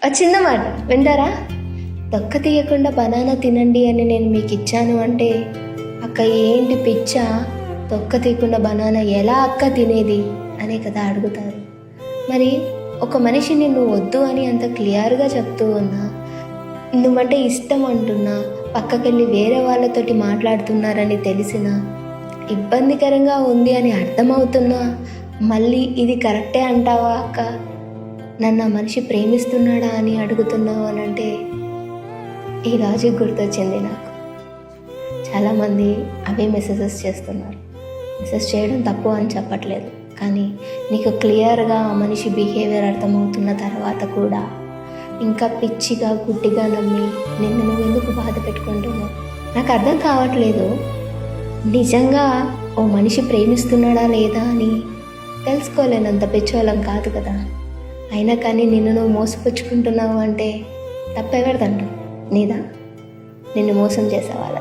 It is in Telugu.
చిన్న మాట వింటారా? తొక్క తీయకుండా బనానా తినండి అని నేను మీకు ఇచ్చాను అంటే అక్క ఏంటి పిచ్చా, తొక్క తీయకుండా బనానా ఎలా అక్క తినేది అనే కదా అడుగుతారు. మరి ఒక మనిషిని నువ్వు వద్దు అని అంత క్లియర్గా చెప్తూ ఉన్నా, నువ్వంటే ఇష్టం అంటున్నా, పక్కకెళ్ళి వేరే వాళ్ళతోటి మాట్లాడుతున్నారని తెలిసినా, ఇబ్బందికరంగా ఉంది అని అర్థమవుతున్నా మళ్ళీ ఇది కరెక్టే అంటావా అక్క, నన్ను ఆ మనిషి ప్రేమిస్తున్నాడా అని అడుగుతున్నావు అని అంటే ఈ లాజిక్ గుర్తొచ్చింది నాకు. చాలామంది అవే మెసేజెస్ చేస్తున్నారు. మెసేజ్ చేయడం తప్పు అని చెప్పట్లేదు, కానీ నీకు క్లియర్గా ఆ మనిషి బిహేవియర్ అర్థమవుతున్న తర్వాత కూడా ఇంకా పిచ్చిగా గుడ్డిగా నమ్మి నిన్ను నువ్వు ఎందుకు బాధ పెట్టుకుంటున్నావు? నాకు అర్థం కావట్లేదు. నిజంగా ఓ మనిషి ప్రేమిస్తున్నాడా లేదా అని తెలుసుకోలేనంత పిచ్చోళ్ళం కాదు కదా. అయినా కానీ నిన్ను నువ్వు మోసపుచ్చుకుంటున్నావు అంటే తప్పెవరిదంట? నీదా? నిన్ను మోసం చేసే వాళ్ళ